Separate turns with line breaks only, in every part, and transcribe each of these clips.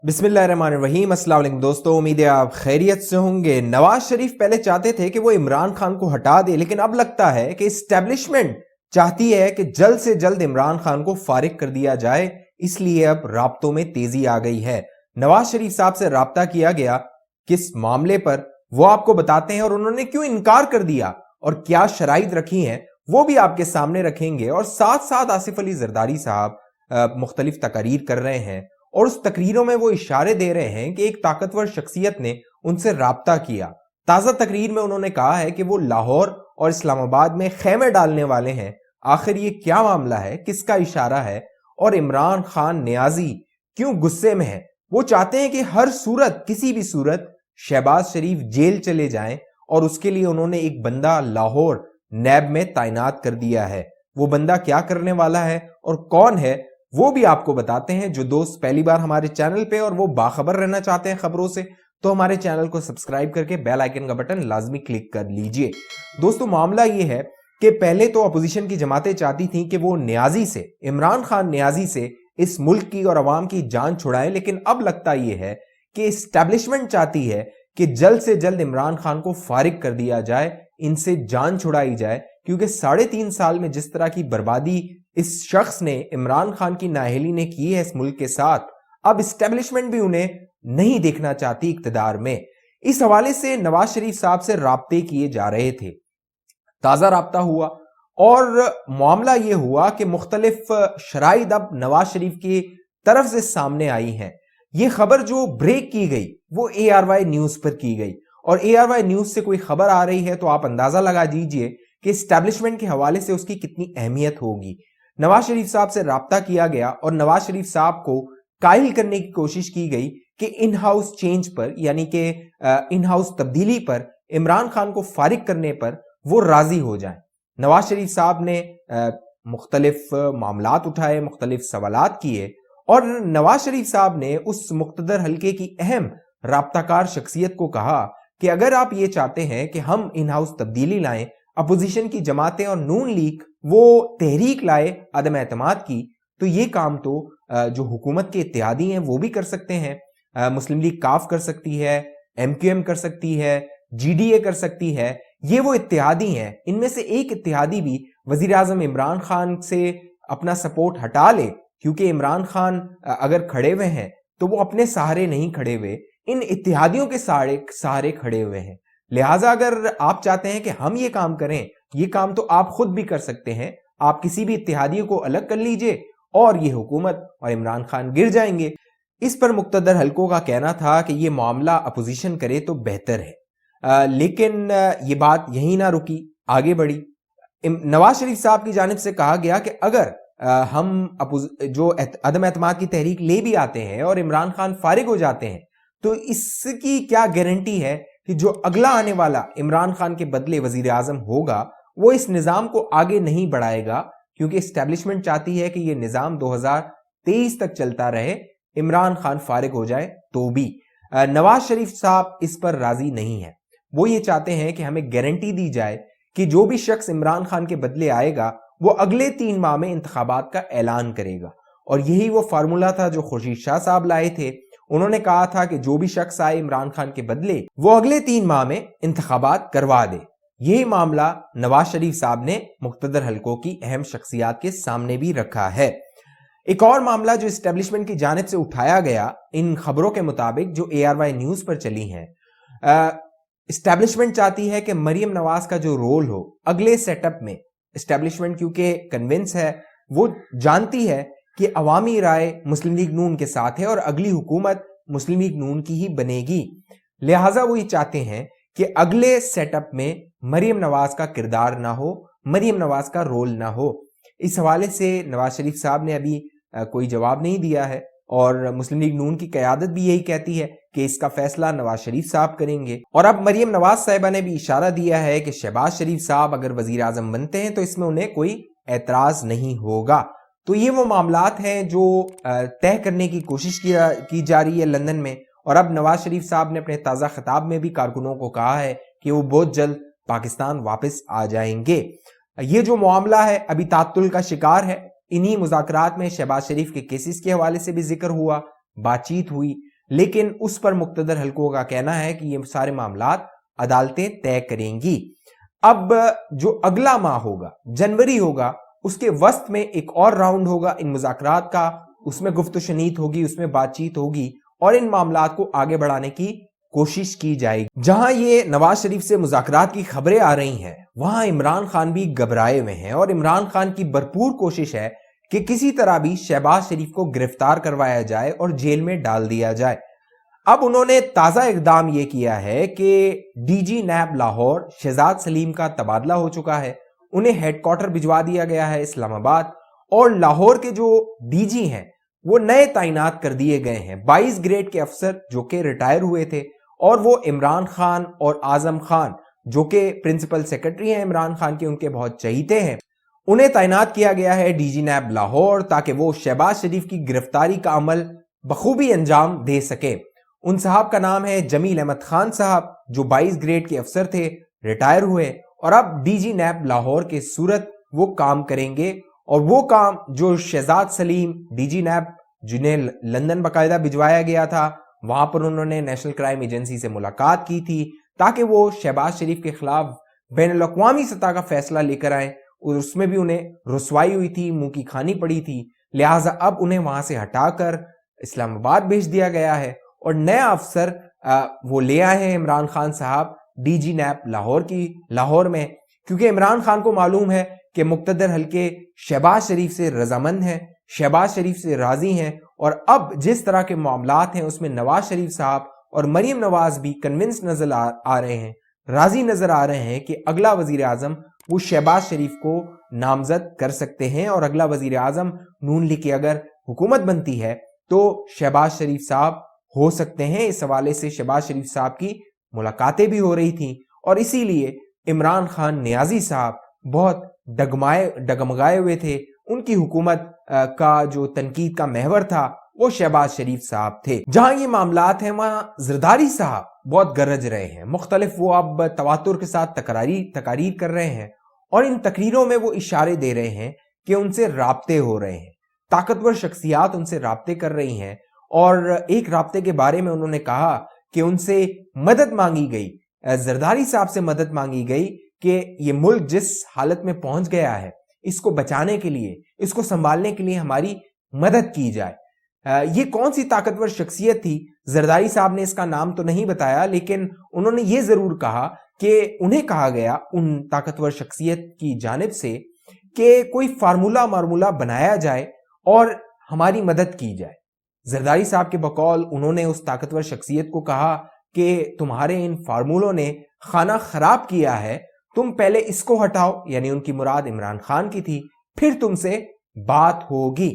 بسم اللہ الرحمن الرحیم۔ السلام علیکم دوستو، امید ہے آپ خیریت سے ہوں گے۔ نواز شریف پہلے چاہتے تھے کہ وہ عمران خان کو ہٹا دے، لیکن اب لگتا ہے کہ اسٹیبلشمنٹ چاہتی ہے کہ جلد سے جلد عمران خان کو فارغ کر دیا جائے، اس لیے اب رابطوں میں تیزی آ گئی ہے۔ نواز شریف صاحب سے رابطہ کیا گیا کس معاملے پر، وہ آپ کو بتاتے ہیں، اور انہوں نے کیوں انکار کر دیا اور کیا شرائط رکھی ہیں وہ بھی آپ کے سامنے رکھیں گے، اور ساتھ ساتھ آصف علی زرداری صاحب مختلف تقاریر کر رہے ہیں، اور اس تقریروں میں وہ اشارے دے رہے ہیں کہ ایک طاقتور شخصیت نے ان سے رابطہ کیا۔ تازہ تقریر میں انہوں نے کہا ہے کہ وہ لاہور اور اسلام آباد میں خیمے ڈالنے والے ہیں۔ آخر یہ کیا معاملہ ہے، کس کا اشارہ ہے، اور عمران خان نیازی کیوں غصے میں ہے؟ وہ چاہتے ہیں کہ ہر صورت، کسی بھی صورت شہباز شریف جیل چلے جائیں، اور اس کے لیے انہوں نے ایک بندہ لاہور نیب میں تعینات کر دیا ہے۔ وہ بندہ کیا کرنے والا ہے اور کون ہے وہ بھی آپ کو بتاتے ہیں۔ جو دوست پہلی بار ہمارے چینل پہ اور وہ باخبر رہنا چاہتے ہیں خبروں سے، تو ہمارے چینل کو سبسکرائب کر کے بیل آئیکن کا بٹن لازمی کلک کر لیجئے۔ دوستو، معاملہ یہ ہے کہ پہلے تو اپوزیشن کی جماعتیں چاہتی تھیں کہ وہ نیازی سے، عمران خان نیازی سے اس ملک کی اور عوام کی جان چھڑائیں، لیکن اب لگتا یہ ہے کہ اسٹیبلشمنٹ چاہتی ہے کہ جلد سے جلد عمران خان کو فارغ کر دیا جائے، ان سے جان چھڑائی جائے، کیونکہ 3.5 سال میں جس طرح کی بربادی اس شخص نے، عمران خان کی نااہلی نے کی ہے اس ملک کے ساتھ، اب اسٹیبلشمنٹ بھی انہیں نہیں دیکھنا چاہتی اقتدار میں۔ اس حوالے سے نواز شریف صاحب سے رابطے کیے جا رہے تھے، تازہ رابطہ ہوا، اور معاملہ یہ ہوا کہ مختلف شرائط اب نواز شریف کی طرف سے سامنے آئی ہیں۔ یہ خبر جو بریک کی گئی وہ ARY نیوز پر کی گئی، اور ARY نیوز سے کوئی خبر آ رہی ہے تو آپ اندازہ لگا دیجئے کہ اسٹیبلشمنٹ کے حوالے سے اس کی کتنی اہمیت ہوگی۔ نواز شریف صاحب سے رابطہ کیا گیا اور نواز شریف صاحب کو قائل کرنے کی کوشش کی گئی کہ ان ہاؤس چینج پر، یعنی کہ ان ہاؤس تبدیلی پر، عمران خان کو فارغ کرنے پر وہ راضی ہو جائیں۔ نواز شریف صاحب نے مختلف معاملات اٹھائے، مختلف سوالات کیے، اور نواز شریف صاحب نے اس مقتدر حلقے کی اہم رابطہ کار شخصیت کو کہا کہ اگر آپ یہ چاہتے ہیں کہ ہم ان ہاؤس تبدیلی لائیں، اپوزیشن کی جماعتیں اور نون لیگ وہ تحریک لائے عدم اعتماد کی، تو یہ کام تو جو حکومت کے اتحادی ہیں وہ بھی کر سکتے ہیں۔ مسلم لیگ کاف کر سکتی ہے، MQM کر سکتی ہے، GDA کر سکتی ہے، یہ وہ اتحادی ہیں۔ ان میں سے ایک اتحادی بھی وزیر اعظم عمران خان سے اپنا سپورٹ ہٹا لے، کیونکہ عمران خان اگر کھڑے ہوئے ہیں تو وہ اپنے سہارے نہیں کھڑے ہوئے، ان اتحادیوں کے سہارے کھڑے ہوئے ہیں۔ لہٰذا اگر آپ چاہتے ہیں کہ ہم یہ کام کریں، یہ کام تو آپ خود بھی کر سکتے ہیں۔ آپ کسی بھی اتحادی کو الگ کر لیجئے اور یہ حکومت اور عمران خان گر جائیں گے۔ اس پر مقتدر حلقوں کا کہنا تھا کہ یہ معاملہ اپوزیشن کرے تو بہتر ہے، لیکن یہ بات یہیں نہ رکی، آگے بڑھی۔ نواز شریف صاحب کی جانب سے کہا گیا کہ اگر ہم جو عدم اعتماد کی تحریک لے بھی آتے ہیں اور عمران خان فارغ ہو جاتے ہیں، تو اس کی کیا گارنٹی ہے کہ جو اگلا آنے والا عمران خان کے بدلے وزیر اعظم ہوگا وہ اس نظام کو آگے نہیں بڑھائے گا، کیونکہ اسٹیبلشمنٹ چاہتی ہے کہ یہ نظام 2023 تک چلتا رہے، عمران خان فارغ ہو جائے تو بھی۔ نواز شریف صاحب اس پر راضی نہیں ہے۔ وہ یہ چاہتے ہیں کہ ہمیں گارنٹی دی جائے کہ جو بھی شخص عمران خان کے بدلے آئے گا وہ اگلے 3 ماہ میں انتخابات کا اعلان کرے گا، اور یہی وہ فارمولا تھا جو خورشید شاہ صاحب لائے تھے۔ انہوں نے کہا تھا کہ جو بھی شخص آئے عمران خان کے بدلے وہ اگلے 3 ماہ میں انتخابات کروا دے۔ یہی معاملہ نواز شریف صاحب نے مقتدر حلقوں کی اہم شخصیات کے سامنے بھی رکھا ہے۔ ایک اور معاملہ جو اسٹیبلشمنٹ کی جانب سے اٹھایا گیا، ان خبروں کے مطابق جو ARY نیوز پر چلی ہیں، اسٹیبلشمنٹ چاہتی ہے کہ مریم نواز کا جو رول ہو اگلے سیٹ اپ میں۔ اسٹیبلشمنٹ کیونکہ کنونس ہے، وہ جانتی ہے کہ عوامی رائے مسلم لیگ نون کے ساتھ ہے اور اگلی حکومت مسلم لیگ نون کی ہی بنے گی، لہٰذا وہ یہ چاہتے ہیں کہ اگلے سیٹ اپ میں مریم نواز کا کردار نہ ہو، مریم نواز کا رول نہ ہو۔ اس حوالے سے نواز شریف صاحب نے ابھی کوئی جواب نہیں دیا ہے، اور مسلم لیگ نون کی قیادت بھی یہی کہتی ہے کہ اس کا فیصلہ نواز شریف صاحب کریں گے۔ اور اب مریم نواز صاحبہ نے بھی اشارہ دیا ہے کہ شہباز شریف صاحب اگر وزیر اعظم بنتے ہیں تو اس میں انہیں کوئی اعتراض نہیں ہوگا۔ تو یہ وہ معاملات ہیں جو طے کرنے کی کوشش کی جا رہی ہے لندن میں، اور اب نواز شریف صاحب نے اپنے تازہ خطاب میں بھی کارکنوں کو کہا ہے کہ وہ بہت جلد پاکستان واپس آ جائیں گے۔ یہ جو معاملہ ہے ابھی تعطل کا شکار ہے۔ انہی مذاکرات میں شہباز شریف کے کیسز کے حوالے سے بھی ذکر ہوا، بات چیت ہوئی، لیکن اس پر مقتدر حلقوں کا کہنا ہے کہ یہ سارے معاملات عدالتیں طے کریں گی۔ اب جو اگلا ماہ ہوگا، جنوری ہوگا، اس کے وسط میں ایک اور راؤنڈ ہوگا ان مذاکرات کا، اس میں گفت و شنید ہوگی، اس میں بات چیت ہوگی اور ان معاملات کو آگے بڑھانے کی کوشش کی جائے گی۔ جہاں یہ نواز شریف سے مذاکرات کی خبریں آ رہی ہیں، وہاں عمران خان بھی گھبرائے ہوئے ہیں اور عمران خان کی بھرپور کوشش ہے کہ کسی طرح بھی شہباز شریف کو گرفتار کروایا جائے اور جیل میں ڈال دیا جائے۔ اب انہوں نے تازہ اقدام یہ کیا ہے کہ ڈی جی نیب لاہور شہزاد سلیم کا تبادلہ ہو چکا ہے، انہیں ہیڈ کوارٹر بھجوا دیا گیا ہے اسلام آباد، اور لاہور کے جو ڈی جی ہیں وہ نئے تعینات کر دیے گئے ہیں، 22 گریڈ کے افسر جو کہ ریٹائر ہوئے تھے، اور وہ عمران خان اور اعظم خان جو کہ پرنسپل سیکرٹری ہیں عمران خان کے، ان کے بہت چہیتے ہیں، انہیں تعینات کیا گیا ہے ڈی جی نیب لاہور تاکہ وہ شہباز شریف کی گرفتاری کا عمل بخوبی انجام دے سکے۔ ان صاحب کا نام ہے جمیل احمد خان صاحب، جو 22 گریڈ کے افسر تھے، ریٹائر ہوئے اور اب ڈی جی نیب لاہور کے صورت وہ کام کریں گے، اور وہ کام جو شہزاد سلیم ڈی جی نیب جنہیں لندن باقاعدہ بھجوایا گیا تھا، وہاں پر انہوں نے نیشنل کرائم ایجنسی سے ملاقات کی تھی تاکہ وہ شہباز شریف کے خلاف بین الاقوامی سطح کا فیصلہ لے کر آئیں، اور اس میں بھی انہیں رسوائی ہوئی تھی، منہ کی کھانی پڑی تھی، لہٰذا اب انہیں وہاں سے ہٹا کر اسلام آباد بھیج دیا گیا ہے، اور نیا افسر وہ لے آئے ہیں عمران خان صاحب ڈی جی نیب لاہور میں، کیونکہ عمران خان کو معلوم ہے کہ مقتدر حلقے شہباز شریف سے رضامند ہیں، شہباز شریف سے راضی ہیں، اور اب جس طرح کے معاملات ہیں اس میں نواز شریف صاحب اور مریم نواز بھی کنونس نظر آ رہے ہیں، راضی نظر آ رہے ہیں کہ اگلا وزیر اعظم وہ شہباز شریف کو نامزد کر سکتے ہیں، اور اگلا وزیر اعظم نون لیگ کی اگر حکومت بنتی ہے تو شہباز شریف صاحب ہو سکتے ہیں۔ اس حوالے سے شہباز شریف صاحب کی ملاقاتیں بھی ہو رہی تھیں، اور اسی لیے عمران خان نیازی صاحب بہت ڈگمگائے ہوئے تھے، ان کی حکومت کا جو تنقید کا محور تھا وہ شہباز شریف صاحب تھے۔ جہاں یہ معاملات ہیں وہاں زرداری صاحب بہت گرج رہے ہیں، مختلف وہ اب تواتر کے ساتھ تقاریر کر رہے ہیں، اور ان تقریروں میں وہ اشارے دے رہے ہیں کہ ان سے رابطے ہو رہے ہیں، طاقتور شخصیات ان سے رابطے کر رہی ہیں، اور ایک رابطے کے بارے میں انہوں نے کہا کہ ان سے مدد مانگی گئی، زرداری صاحب سے مدد مانگی گئی کہ یہ ملک جس حالت میں پہنچ گیا ہے اس کو بچانے کے لیے، اس کو سنبھالنے کے لیے ہماری مدد کی جائے۔ یہ کون سی طاقتور شخصیت تھی؟ زرداری صاحب نے اس کا نام تو نہیں بتایا، لیکن انہوں نے یہ ضرور کہا کہ انہیں کہا گیا ان طاقتور شخصیت کی جانب سے کہ کوئی فارمولہ بنایا جائے اور ہماری مدد کی جائے۔ زرداری صاحب کے بقول انہوں نے اس طاقتور شخصیت کو کہا کہ تمہارے ان فارمولوں نے خانہ خراب کیا ہے، تم پہلے اس کو ہٹاؤ، یعنی ان کی مراد عمران خان کی تھی، پھر تم سے بات ہوگی۔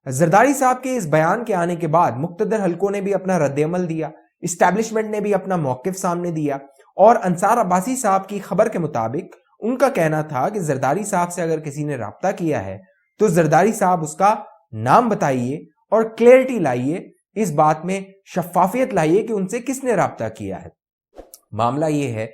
زرداری صاحب کے اس بیان کے آنے کے بعد مقتدر حلقوں نے بھی اپنا رد عمل دیا، اسٹیبلشمنٹ نے بھی اپنا موقف سامنے دیا، اور انصار عباسی صاحب کی خبر کے مطابق ان کا کہنا تھا کہ زرداری صاحب سے اگر کسی نے رابطہ کیا ہے تو زرداری صاحب اس کا نام بتائیے اور کلیئرٹی لائیے، اس بات میں شفافیت لائیے کہ ان سے کس نے رابطہ کیا ہے۔ معاملہ یہ ہے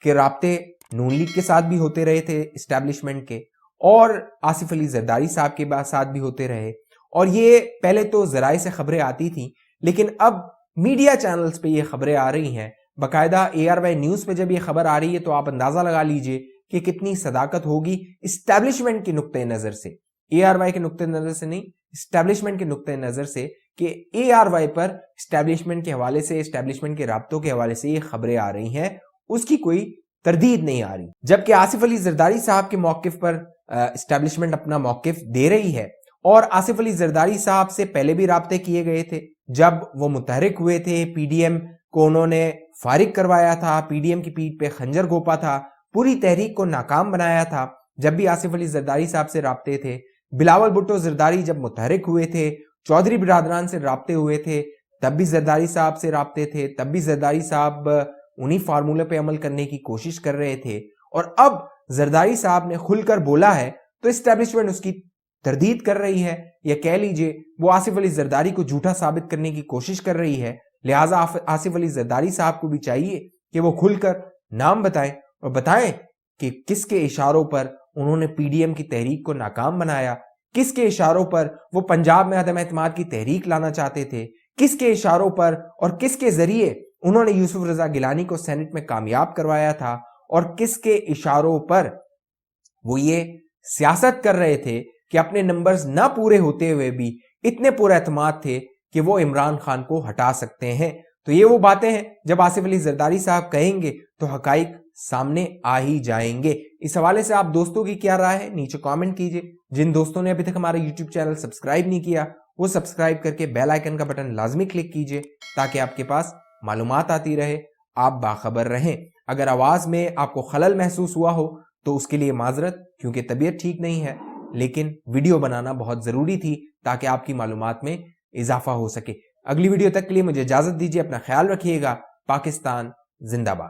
کہ رابطے نون لیگ کے ساتھ بھی ہوتے رہے تھے اسٹیبلشمنٹ کے، اور آصف علی زرداری صاحب کے ساتھ بھی ہوتے رہے، اور یہ پہلے تو ذرائع سے خبریں آتی تھیں، لیکن اب میڈیا چینلز پہ یہ خبریں آ رہی ہیں، باقاعدہ ARY نیوز پہ جب یہ خبر آ رہی ہے تو آپ اندازہ لگا لیجئے کہ کتنی صداقت ہوگی اسٹیبلشمنٹ کے نقطۂ نظر سے، ARY کے نقطۂ نظر سے نہیں، اسٹیبلشمنٹ کے نقطۂ نظر سے، کہ ARY پر اسٹیبلشمنٹ کے حوالے سے، اسٹیبلشمنٹ کے رابطوں کے حوالے سے یہ خبریں آ رہی ہیں، اس کی کوئی تردید نہیں آ رہی۔ جبکہ آصف علی زرداری صاحب کے موقف پر اسٹیبلشمنٹ اپنا موقف دے رہی ہے، اور آصف علی زرداری صاحب سے پہلے بھی رابطے کیے گئے تھے، جب وہ متحرک ہوئے تھے، PDM کو انہوں نے فارغ کروایا تھا، PDM کی پیٹھ پہ خنجر گھونپا تھا، پوری تحریک کو ناکام بنایا تھا، جب بھی آصف علی زرداری صاحب سے رابطے تھے۔ بلاول بھٹو زرداری جب متحرک ہوئے تھے، چودھری برادران سے رابطے ہوئے تھے، تب بھی زرداری صاحب سے رابطے تھے، تب بھی زرداری صاحب انہی فارمولے پہ عمل کرنے کی کوشش کر رہے تھے، اور اب زرداری صاحب نے کھل کر بولا ہے تو اسٹیبلشمنٹ اس کی تردید کر رہی ہے، یا کہہ لیجئے وہ آصف علی زرداری کو جھوٹا ثابت کرنے کی کوشش کر رہی ہے۔ لہٰذا آصف علی زرداری صاحب کو بھی چاہیے کہ وہ کھل کر نام بتائیں، اور بتائیں کہ کس کے اشاروں پر انہوں نے PDM کی تحریک کو ناکام بنایا، کس کے اشاروں پر وہ پنجاب میں عدم اعتماد کی تحریک لانا چاہتے تھے، کس کے اشاروں پر اور کس کے ذریعے انہوں نے یوسف رضا گیلانی کو سینٹ میں کامیاب کروایا تھا اور کس کے اشاروں پر وہ یہ سیاست کر رہے تھے کہ اپنے نمبرز نہ پورے ہوتے ہوئے بھی اتنے پر اعتماد تھے کہ وہ عمران خان کو ہٹا سکتے ہیں. تو یہ وہ باتیں ہیں جب آصف علی زرداری صاحب کہیں گے تو حقائق سامنے آ ہی جائیں گے. اس حوالے سے آپ دوستوں کی کیا رائے ہے نیچے کامنٹ کیجئے. جن دوستوں نے ابھی تک ہمارا یوٹیوب چینل سبسکرائب نہیں کیا وہ سبسکرائب کر کے بیل آئیکن کا بٹن لازمی کلک کیجئے تاکہ آپ کے پاس معلومات آتی رہے, آپ باخبر رہیں. اگر آواز میں آپ کو خلل محسوس ہوا ہو تو اس کے لیے معذرت, کیونکہ طبیعت ٹھیک نہیں ہے, لیکن ویڈیو بنانا بہت ضروری تھی تاکہ آپ کی معلومات میں اضافہ ہو سکے. اگلی ویڈیو تک کے لیے مجھے اجازت دیجیے, اپنا خیال رکھیے گا. پاکستان زندہ باد.